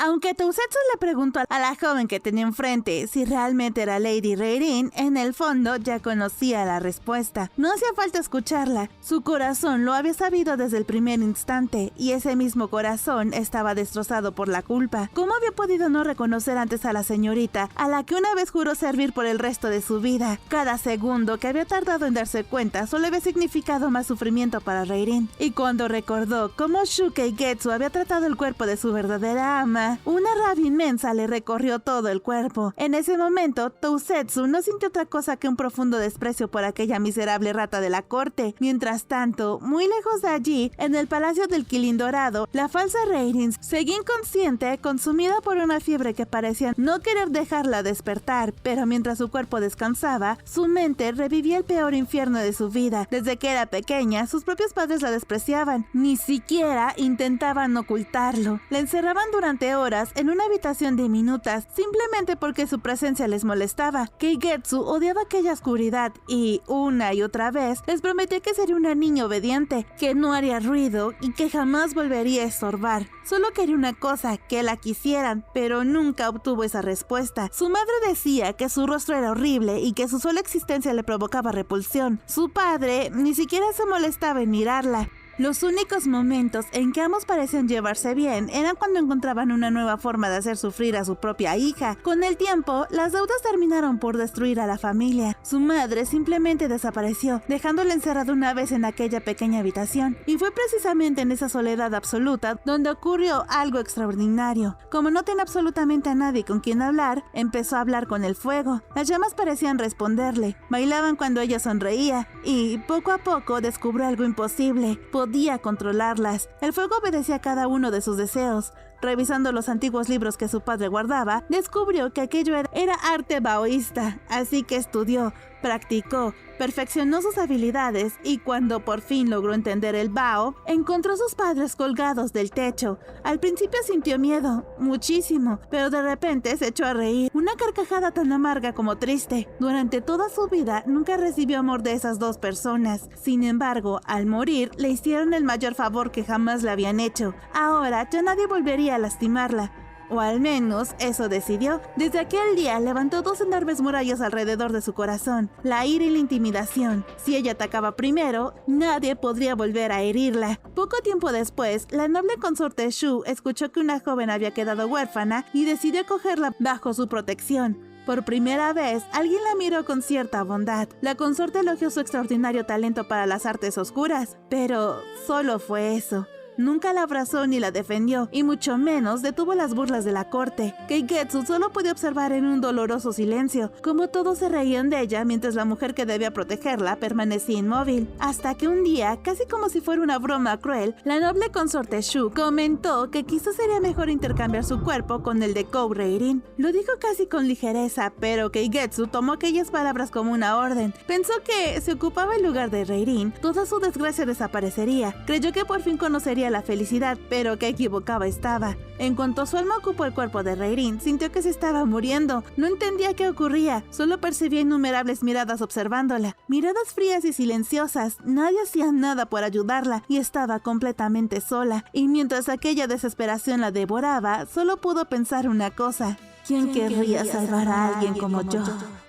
Aunque Tousetsu le preguntó a la joven que tenía enfrente si realmente era Lady Reirin, en el fondo ya conocía la respuesta. No hacía falta escucharla. Su corazón lo había sabido desde el primer instante, y ese mismo corazón estaba destrozado por la culpa. ¿Cómo había podido no reconocer antes a la señorita, a la que una vez juró servir por el resto de su vida? Cada segundo que había tardado en darse cuenta solo había significado más sufrimiento para Reirin. Y cuando recordó cómo Shuke Getsu había tratado el cuerpo de su verdadera ama, una rabia inmensa le recorrió todo el cuerpo. En ese momento, Tousetsu no sintió otra cosa que un profundo desprecio por aquella miserable rata de la corte. Mientras tanto, muy lejos de allí, en el palacio del Quilín Dorado, la falsa Reirin seguía inconsciente, consumida por una fiebre que parecía no querer dejarla despertar, pero mientras su cuerpo descansaba, su mente revivía el peor infierno de su vida. Desde que era pequeña, sus propios padres la despreciaban. Ni siquiera intentaban ocultarlo. La encerraban durante horas en una habitación diminuta simplemente porque su presencia les molestaba. Keigetsu odiaba aquella oscuridad y, una y otra vez, les prometía que sería una niña obediente, que no haría ruido y que jamás volvería a estorbar. Solo quería una cosa, que la quisieran, pero nunca obtuvo esa respuesta. Su madre decía que su rostro era horrible y que su sola existencia le provocaba repulsión. Su padre ni siquiera se molestaba en mirarla. Los únicos momentos en que ambos parecían llevarse bien eran cuando encontraban una nueva forma de hacer sufrir a su propia hija. Con el tiempo, las deudas terminaron por destruir a la familia. Su madre simplemente desapareció, dejándola encerrada una vez en aquella pequeña habitación. Y fue precisamente en esa soledad absoluta donde ocurrió algo extraordinario. Como no tenía absolutamente a nadie con quien hablar, empezó a hablar con el fuego. Las llamas parecían responderle, bailaban cuando ella sonreía, y poco a poco descubrió algo imposible. Podía controlarlas. El fuego obedecía a cada uno de sus deseos. Revisando los antiguos libros que su padre guardaba, descubrió que aquello era arte baoísta, así que estudió, practicó, perfeccionó sus habilidades y cuando por fin logró entender el bao, encontró a sus padres colgados del techo. Al principio sintió miedo, muchísimo, pero de repente se echó a reír, una carcajada tan amarga como triste. Durante toda su vida nunca recibió amor de esas dos personas. Sin embargo, al morir le hicieron el mayor favor que jamás le habían hecho. Ahora ya nadie volvería a lastimarla. O al menos eso decidió. Desde aquel día levantó dos enormes murallas alrededor de su corazón, la ira y la intimidación. Si ella atacaba primero, nadie podría volver a herirla. Poco tiempo después, la noble consorte Shu escuchó que una joven había quedado huérfana y decidió acogerla bajo su protección. Por primera vez, alguien la miró con cierta bondad. La consorte elogió su extraordinario talento para las artes oscuras, pero solo fue eso. Nunca la abrazó ni la defendió, y mucho menos detuvo las burlas de la corte. Keigetsu solo podía observar en un doloroso silencio, como todos se reían de ella mientras la mujer que debía protegerla permanecía inmóvil. Hasta que un día, casi como si fuera una broma cruel, la noble consorte Shu comentó que quizás sería mejor intercambiar su cuerpo con el de Kou Reirin. Lo dijo casi con ligereza, pero Keigetsu tomó aquellas palabras como una orden. Pensó que si ocupaba el lugar de Reirin, toda su desgracia desaparecería. Creyó que por fin conocería la felicidad, pero que equivocada estaba. En cuanto su alma ocupó el cuerpo de Reirin, sintió que se estaba muriendo. No entendía qué ocurría, solo percibía innumerables miradas observándola. Miradas frías y silenciosas, nadie hacía nada por ayudarla y estaba completamente sola. Y mientras aquella desesperación la devoraba, solo pudo pensar una cosa: ¿quién querría salvar a alguien como yo?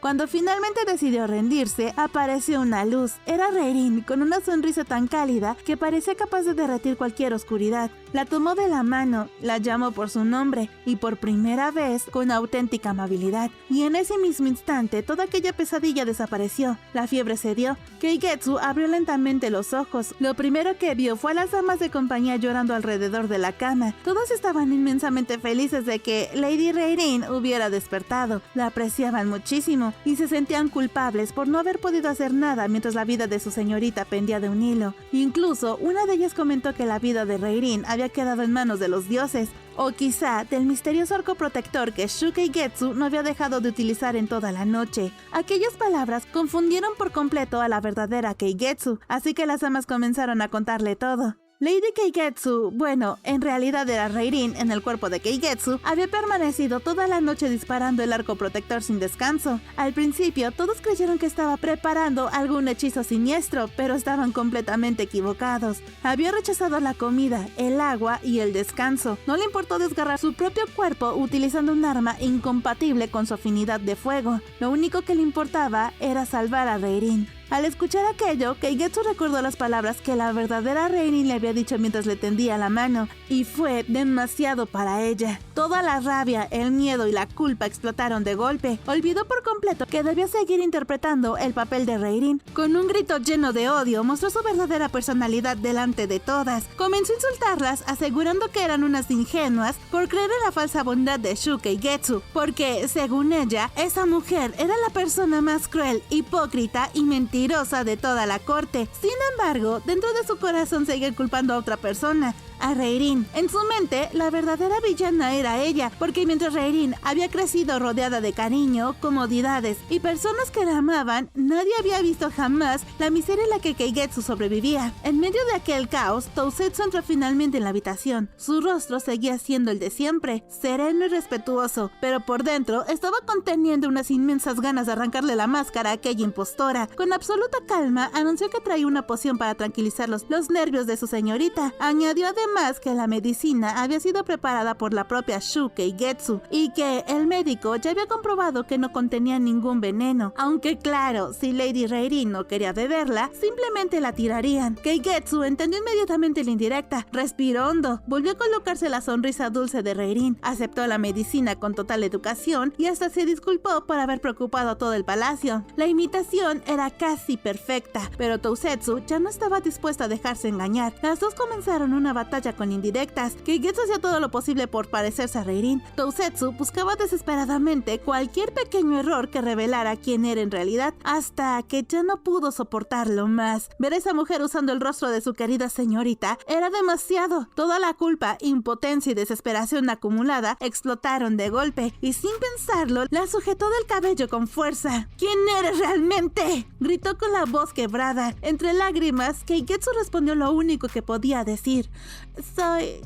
Cuando finalmente decidió rendirse, apareció una luz. Era Reirin, con una sonrisa tan cálida que parecía capaz de derretir cualquier oscuridad. La tomó de la mano, la llamó por su nombre, y por primera vez con auténtica amabilidad. Y en ese mismo instante, toda aquella pesadilla desapareció. La fiebre cedió. Keigetsu abrió lentamente los ojos. Lo primero que vio fue a las damas de compañía llorando alrededor de la cama. Todos estaban inmensamente felices de que Lady Reirin hubiera despertado. La apreciaban muchísimo y se sentían culpables por no haber podido hacer nada mientras la vida de su señorita pendía de un hilo. Incluso una de ellas comentó que la vida de Reirin había quedado en manos de los dioses, o quizá del misterioso arco protector que Shu Keigetsu no había dejado de utilizar en toda la noche. Aquellas palabras confundieron por completo a la verdadera Keigetsu, así que las damas comenzaron a contarle todo. Lady Keigetsu, bueno, en realidad era Reirin en el cuerpo de Keigetsu, había permanecido toda la noche disparando el arco protector sin descanso. Al principio, todos creyeron que estaba preparando algún hechizo siniestro, pero estaban completamente equivocados. Había rechazado la comida, el agua y el descanso. No le importó desgarrar su propio cuerpo utilizando un arma incompatible con su afinidad de fuego. Lo único que le importaba era salvar a Reirin. Al escuchar aquello, Keigetsu recordó las palabras que la verdadera Reirin le había dicho mientras le tendía la mano, y fue demasiado para ella. Toda la rabia, el miedo y la culpa explotaron de golpe. Olvidó por completo que debía seguir interpretando el papel de Reirin. Con un grito lleno de odio, mostró su verdadera personalidad delante de todas. Comenzó a insultarlas, asegurando que eran unas ingenuas por creer en la falsa bondad de Shu Keigetsu, porque, según ella, esa mujer era la persona más cruel, hipócrita y mentirosa de toda la corte. Sin embargo, dentro de su corazón seguía culpando a otra persona, a Reirin. En su mente, la verdadera villana era ella, porque mientras Reirin había crecido rodeada de cariño, comodidades y personas que la amaban, nadie había visto jamás la miseria en la que Keigetsu sobrevivía. En medio de aquel caos, Tousetsu entró finalmente en la habitación. Su rostro seguía siendo el de siempre, sereno y respetuoso, pero por dentro estaba conteniendo unas inmensas ganas de arrancarle la máscara a aquella impostora. Con absoluta calma, anunció que traía una poción para tranquilizar los nervios de su señorita. Añadió además que la medicina había sido preparada por la propia Shu Keigetsu y que el médico ya había comprobado que no contenía ningún veneno. Aunque claro, si Lady Reirin no quería beberla, simplemente la tirarían. Keigetsu entendió inmediatamente la indirecta, respiró hondo, volvió a colocarse la sonrisa dulce de Reirin, aceptó la medicina con total educación y hasta se disculpó por haber preocupado a todo el palacio. La imitación era casi perfecta, pero Tousetsu ya no estaba dispuesta a dejarse engañar. Las dos comenzaron una batalla con indirectas. Keigetsu hacía todo lo posible por parecerse a Reirin. Tousetsu buscaba desesperadamente cualquier pequeño error que revelara quién era en realidad, hasta que ya no pudo soportarlo más. Ver a esa mujer usando el rostro de su querida señorita era demasiado. Toda la culpa, impotencia y desesperación acumulada explotaron de golpe, y sin pensarlo, la sujetó del cabello con fuerza. ¿Quién eres realmente?, gritó con la voz quebrada. Entre lágrimas, Keigetsu respondió lo único que podía decir: soy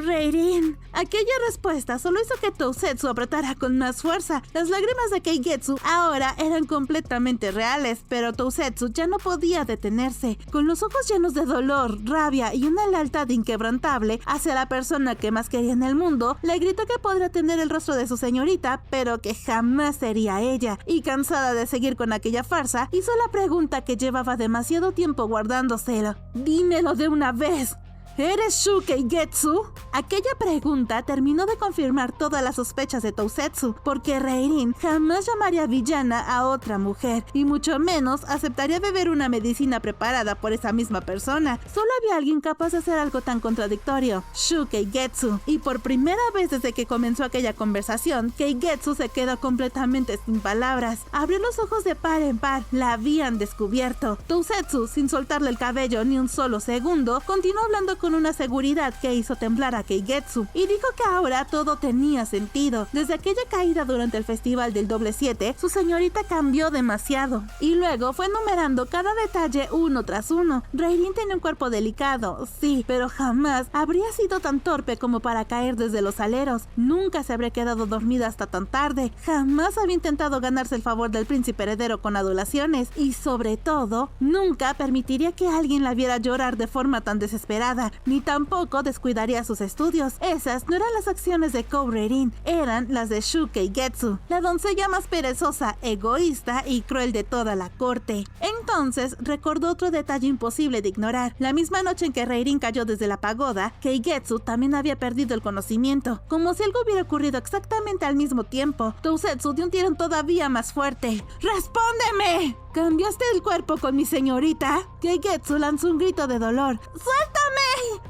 Reirin. Aquella respuesta solo hizo que Tousetsu apretara con más fuerza. Las lágrimas de Keigetsu ahora eran completamente reales, pero Tousetsu ya no podía detenerse. Con los ojos llenos de dolor, rabia y una lealtad inquebrantable hacia la persona que más quería en el mundo, le gritó que podría tener el rostro de su señorita, pero que jamás sería ella. Y cansada de seguir con aquella farsa, hizo la pregunta que llevaba demasiado tiempo guardándoselo: dímelo de una vez. ¿Eres Shu Keigetsu? Aquella pregunta terminó de confirmar todas las sospechas de Tousetsu, porque Reirin jamás llamaría villana a otra mujer, y mucho menos aceptaría beber una medicina preparada por esa misma persona. Solo había alguien capaz de hacer algo tan contradictorio: Shu Keigetsu. Y por primera vez desde que comenzó aquella conversación, Keigetsu se quedó completamente sin palabras. Abrió los ojos de par en par. La habían descubierto. Tousetsu, sin soltarle el cabello ni un solo segundo, continuó hablando con una seguridad que hizo temblar a Keigetsu, y dijo que ahora todo tenía sentido. Desde aquella caída durante el festival del doble 7, su señorita cambió demasiado. Y luego fue enumerando cada detalle uno tras uno. Reirin tenía un cuerpo delicado, sí, pero jamás habría sido tan torpe como para caer desde los aleros. Nunca se habría quedado dormida hasta tan tarde. Jamás había intentado ganarse el favor del príncipe heredero con adulaciones. Y sobre todo, nunca permitiría que alguien la viera llorar de forma tan desesperada, ni tampoco descuidaría sus estudios. Esas no eran las acciones de Reirin, eran las de Shu Keigetsu, la doncella más perezosa, egoísta y cruel de toda la corte. Entonces recordó otro detalle imposible de ignorar. La misma noche en que Reirin cayó desde la pagoda, Keigetsu también había perdido el conocimiento, como si algo hubiera ocurrido exactamente al mismo tiempo. Tousetsu dio un tirón todavía más fuerte. ¡Respóndeme! ¿Cambiaste el cuerpo con mi señorita? Keigetsu lanzó un grito de dolor. ¡Suéltame!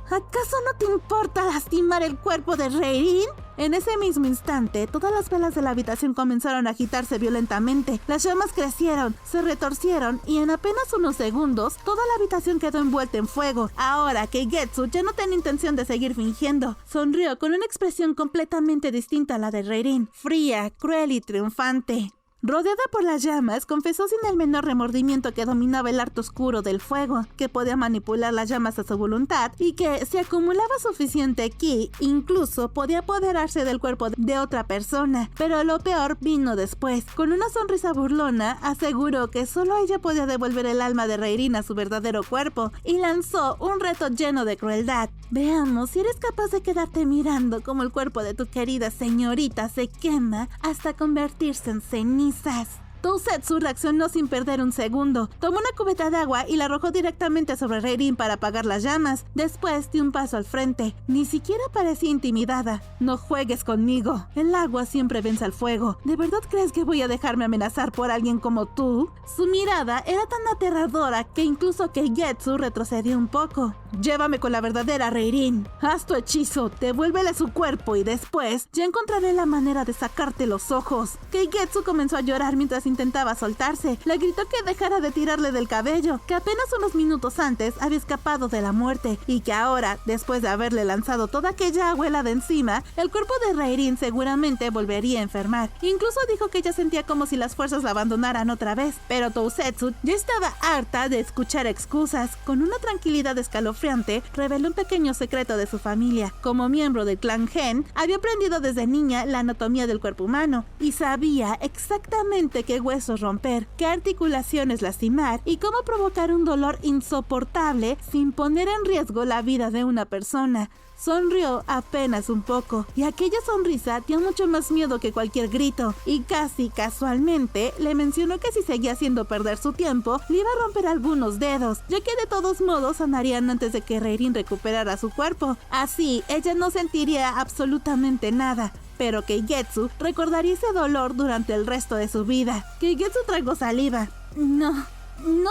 ¿Acaso no te importa lastimar el cuerpo de Reirin? En ese mismo instante, todas las velas de la habitación comenzaron a agitarse violentamente. Las llamas crecieron, se retorcieron y en apenas unos segundos, toda la habitación quedó envuelta en fuego. Ahora Keigetsu ya no tenía intención de seguir fingiendo. Sonrió con una expresión completamente distinta a la de Reirin, fría, cruel y triunfante. Rodeada por las llamas, confesó sin el menor remordimiento que dominaba el arte oscuro del fuego, que podía manipular las llamas a su voluntad y que, si acumulaba suficiente ki, incluso podía apoderarse del cuerpo de otra persona. Pero lo peor vino después. Con una sonrisa burlona, aseguró que solo ella podía devolver el alma de Reirin a su verdadero cuerpo y lanzó un reto lleno de crueldad. Veamos si eres capaz de quedarte mirando como el cuerpo de tu querida señorita se quema hasta convertirse en cenizas. Tousetsu reaccionó sin perder un segundo. Tomó una cubeta de agua y la arrojó directamente sobre Reirin para apagar las llamas. Después dio un paso al frente. Ni siquiera parecía intimidada. No juegues conmigo. El agua siempre vence al fuego. ¿De verdad crees que voy a dejarme amenazar por alguien como tú? Su mirada era tan aterradora que incluso Keigetsu retrocedió un poco. Llévame con la verdadera Reirin. Haz tu hechizo, devuélvele su cuerpo y después ya encontraré la manera de sacarte los ojos. Keigetsu comenzó a llorar mientras intentaba soltarse. Le gritó que dejara de tirarle del cabello, que apenas unos minutos antes había escapado de la muerte y que ahora, después de haberle lanzado toda aquella agüela de encima, el cuerpo de Reirin seguramente volvería a enfermar. Incluso dijo que ella sentía como si las fuerzas la abandonaran otra vez, pero Tousetsu ya estaba harta de escuchar excusas. Con una tranquilidad escalofriante, reveló un pequeño secreto de su familia. Como miembro del clan Gen, había aprendido desde niña la anatomía del cuerpo humano y sabía exactamente qué huesos romper, qué articulaciones lastimar y cómo provocar un dolor insoportable sin poner en riesgo la vida de una persona. Sonrió apenas un poco, y aquella sonrisa dio mucho más miedo que cualquier grito, y casi casualmente le mencionó que si seguía haciendo perder su tiempo, le iba a romper algunos dedos, ya que de todos modos sanarían antes de que Reirin recuperara su cuerpo. Así, ella no sentiría absolutamente nada. Pero Keigetsu recordaría ese dolor durante el resto de su vida. Keigetsu tragó saliva. No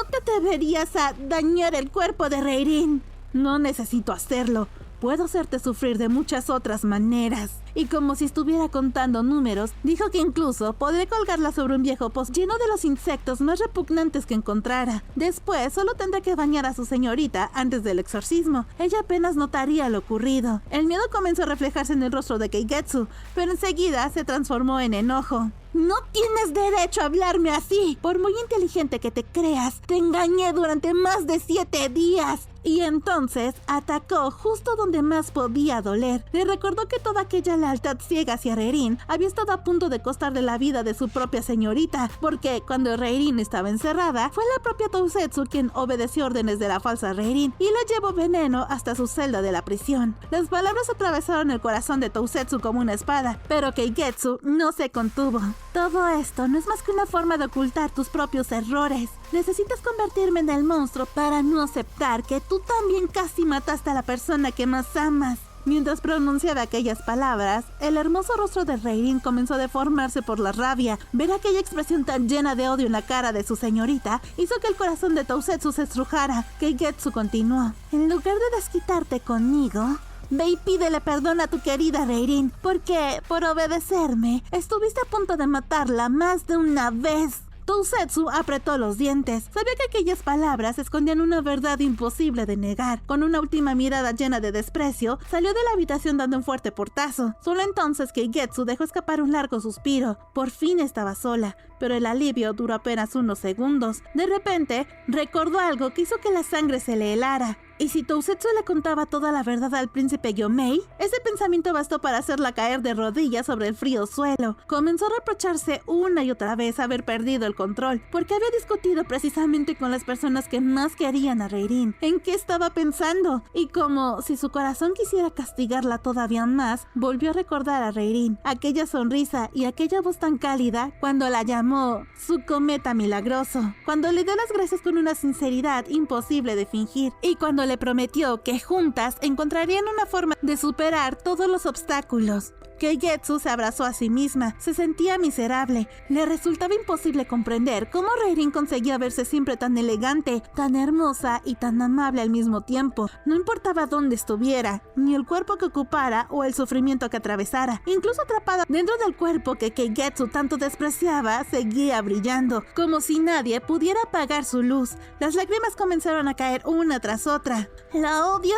te atreverías a dañar el cuerpo de Reirin. No necesito hacerlo. Puedo hacerte sufrir de muchas otras maneras. Y como si estuviera contando números, dijo que incluso podría colgarla sobre un viejo pozo lleno de los insectos más repugnantes que encontrara. Después solo tendrá que bañar a su señorita antes del exorcismo. Ella apenas notaría lo ocurrido. El miedo comenzó a reflejarse en el rostro de Keigetsu, pero enseguida se transformó en enojo. No tienes derecho a hablarme así. Por muy inteligente que te creas, te engañé durante más de 7 días. Y entonces atacó justo donde más podía doler. Le recordó que toda aquella lealtad ciega hacia Reirin había estado a punto de costarle la vida de su propia señorita, porque cuando Reirin estaba encerrada, fue la propia Tousetsu quien obedeció órdenes de la falsa Reirin y le llevó veneno hasta su celda de la prisión. Las palabras atravesaron el corazón de Tousetsu como una espada, pero Keigetsu no se contuvo. Todo esto no es más que una forma de ocultar tus propios errores. Necesitas convertirme en el monstruo para no aceptar que tú también casi mataste a la persona que más amas. Mientras pronunciaba aquellas palabras, el hermoso rostro de Reirin comenzó a deformarse por la rabia. Ver aquella expresión tan llena de odio en la cara de su señorita hizo que el corazón de Tousetsu se estrujara. Keigetsu continuó. En lugar de desquitarte conmigo, ve y pídele perdón a tu querida Reirin, porque, por obedecerme, estuviste a punto de matarla más de una vez. Tousetsu apretó los dientes. Sabía que aquellas palabras escondían una verdad imposible de negar. Con una última mirada llena de desprecio, salió de la habitación dando un fuerte portazo. Solo entonces Keigetsu dejó escapar un largo suspiro. Por fin estaba sola, pero el alivio duró apenas unos segundos. De repente, recordó algo que hizo que la sangre se le helara. ¿Y si Tousetsu le contaba toda la verdad al príncipe Gyomei? Ese pensamiento bastó para hacerla caer de rodillas sobre el frío suelo. Comenzó a reprocharse una y otra vez haber perdido el control, porque había discutido precisamente con las personas que más querían a Reirin. ¿En qué estaba pensando? Y como si su corazón quisiera castigarla todavía más, volvió a recordar a Reirin, aquella sonrisa y aquella voz tan cálida cuando la llamó su cometa milagroso, cuando le dio las gracias con una sinceridad imposible de fingir, y cuando le prometió que juntas encontrarían una forma de superar todos los obstáculos. Keigetsu se abrazó a sí misma. Se sentía miserable. Le resultaba imposible comprender cómo Reirin conseguía verse siempre tan elegante, tan hermosa y tan amable al mismo tiempo. No importaba dónde estuviera, ni el cuerpo que ocupara o el sufrimiento que atravesara. Incluso atrapada dentro del cuerpo que Keigetsu tanto despreciaba, seguía brillando, como si nadie pudiera apagar su luz. Las lágrimas comenzaron a caer una tras otra. ¡La odio!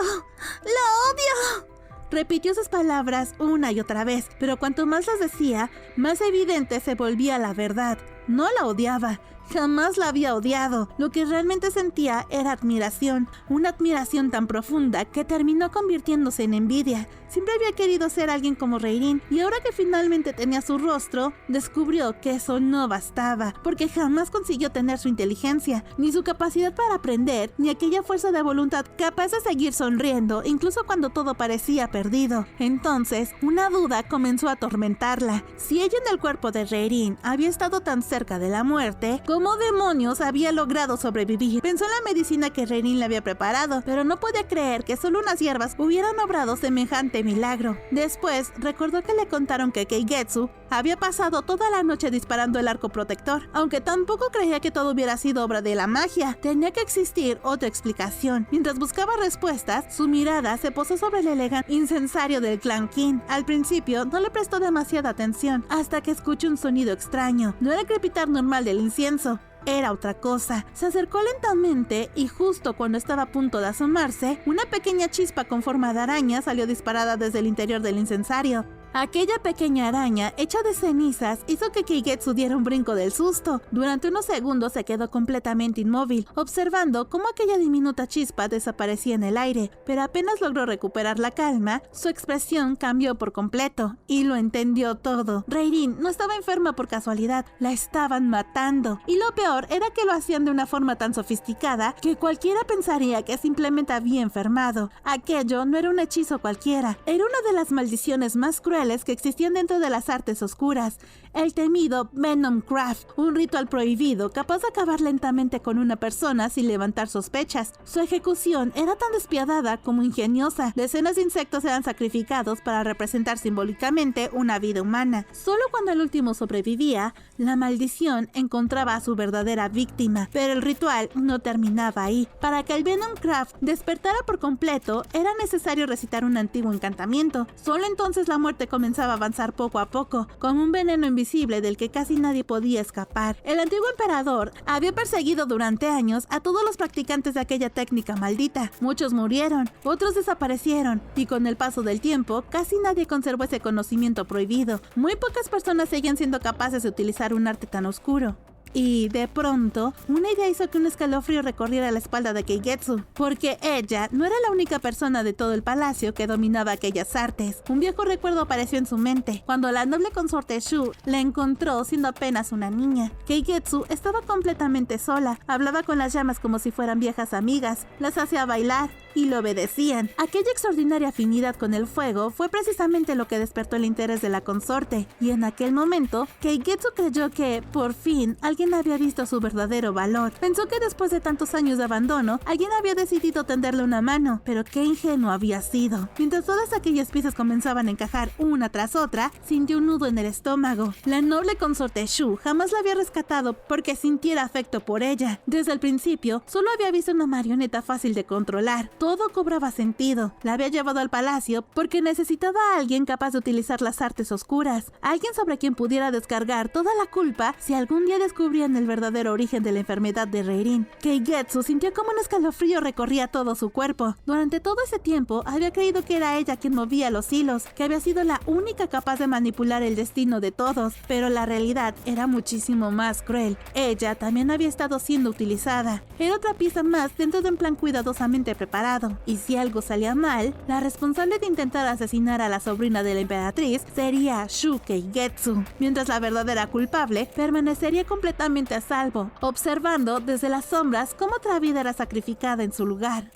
¡La odio! Repitió sus palabras una y otra vez, pero cuanto más las decía, más evidente se volvía la verdad. No la odiaba. Jamás la había odiado. Lo que realmente sentía era admiración. Una admiración tan profunda que terminó convirtiéndose en envidia. Siempre había querido ser alguien como Reirin, y ahora que finalmente tenía su rostro, descubrió que eso no bastaba, porque jamás consiguió tener su inteligencia, ni su capacidad para aprender, ni aquella fuerza de voluntad capaz de seguir sonriendo, incluso cuando todo parecía perdido. Entonces, una duda comenzó a atormentarla. Si ella en el cuerpo de Reirin había estado tan cerca de la muerte, ¿cómo demonios había logrado sobrevivir? Pensó en la medicina que Reirin le había preparado, pero no podía creer que solo unas hierbas hubieran obrado semejante milagro. Después, recordó que le contaron que Keigetsu había pasado toda la noche disparando el arco protector, aunque tampoco creía que todo hubiera sido obra de la magia. Tenía que existir otra explicación. Mientras buscaba respuestas, su mirada se posó sobre el elegante incensario del clan Qin. Al principio, no le prestó demasiada atención, hasta que escuchó un sonido extraño. No era el crepitar normal del incienso. Era otra cosa. Se acercó lentamente y justo cuando estaba a punto de asomarse, una pequeña chispa con forma de araña salió disparada desde el interior del incensario. Aquella pequeña araña, hecha de cenizas, hizo que Keigetsu diera un brinco del susto. Durante unos segundos se quedó completamente inmóvil, observando cómo aquella diminuta chispa desaparecía en el aire, pero apenas logró recuperar la calma, su expresión cambió por completo, y lo entendió todo. Reirin no estaba enferma por casualidad, la estaban matando, y lo peor era que lo hacían de una forma tan sofisticada que cualquiera pensaría que simplemente había enfermado. Aquello no era un hechizo cualquiera, era una de las maldiciones más crueles que existían dentro de las artes oscuras, el temido Venom Craft, un ritual prohibido capaz de acabar lentamente con una persona sin levantar sospechas. Su ejecución era tan despiadada como ingeniosa. Decenas de insectos eran sacrificados para representar simbólicamente una vida humana. Solo cuando el último sobrevivía, la maldición encontraba a su verdadera víctima, pero el ritual no terminaba ahí. Para que el Venom Craft despertara por completo, era necesario recitar un antiguo encantamiento. Solo entonces la muerte comenzaba a avanzar poco a poco, como un veneno invisible del que casi nadie podía escapar. El antiguo emperador había perseguido durante años a todos los practicantes de aquella técnica maldita. Muchos murieron, otros desaparecieron, y con el paso del tiempo, casi nadie conservó ese conocimiento prohibido. Muy pocas personas seguían siendo capaces de utilizar un arte tan oscuro. Y, de pronto, una idea hizo que un escalofrío recorriera la espalda de Keigetsu, porque ella no era la única persona de todo el palacio que dominaba aquellas artes. Un viejo recuerdo apareció en su mente, cuando la noble consorte Shu la encontró siendo apenas una niña. Keigetsu estaba completamente sola, hablaba con las llamas como si fueran viejas amigas, las hacía bailar, y lo obedecían. Aquella extraordinaria afinidad con el fuego fue precisamente lo que despertó el interés de la consorte, y en aquel momento, Keigetsu creyó que, por fin, alguien había visto su verdadero valor. Pensó que después de tantos años de abandono, alguien había decidido tenderle una mano, pero qué ingenuo había sido. Mientras todas aquellas piezas comenzaban a encajar una tras otra, sintió un nudo en el estómago. La noble consorte Shu jamás la había rescatado porque sintiera afecto por ella. Desde el principio, solo había visto una marioneta fácil de controlar. Todo cobraba sentido. La había llevado al palacio porque necesitaba a alguien capaz de utilizar las artes oscuras, alguien sobre quien pudiera descargar toda la culpa si algún día descubrían el verdadero origen de la enfermedad de Reirin. Keigetsu sintió como un escalofrío recorría todo su cuerpo. Durante todo ese tiempo había creído que era ella quien movía los hilos, que había sido la única capaz de manipular el destino de todos, pero la realidad era muchísimo más cruel. Ella también había estado siendo utilizada. Era otra pieza más dentro de un plan cuidadosamente preparado, y si algo salía mal, la responsable de intentar asesinar a la sobrina de la emperatriz sería Shu Keigetsu, mientras la verdadera culpable permanecería completamente a salvo, observando desde las sombras cómo otra vida era sacrificada en su lugar.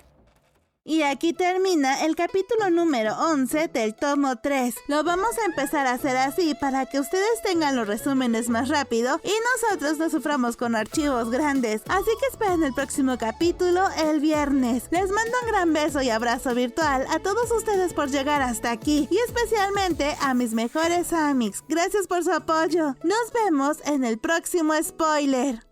Y aquí termina el capítulo número 11 del tomo 3. Lo vamos a empezar a hacer así para que ustedes tengan los resúmenes más rápido y nosotros no suframos con archivos grandes. Así que esperen el próximo capítulo el viernes. Les mando un gran beso y abrazo virtual a todos ustedes por llegar hasta aquí y especialmente a mis mejores amics. Gracias por su apoyo. Nos vemos en el próximo spoiler.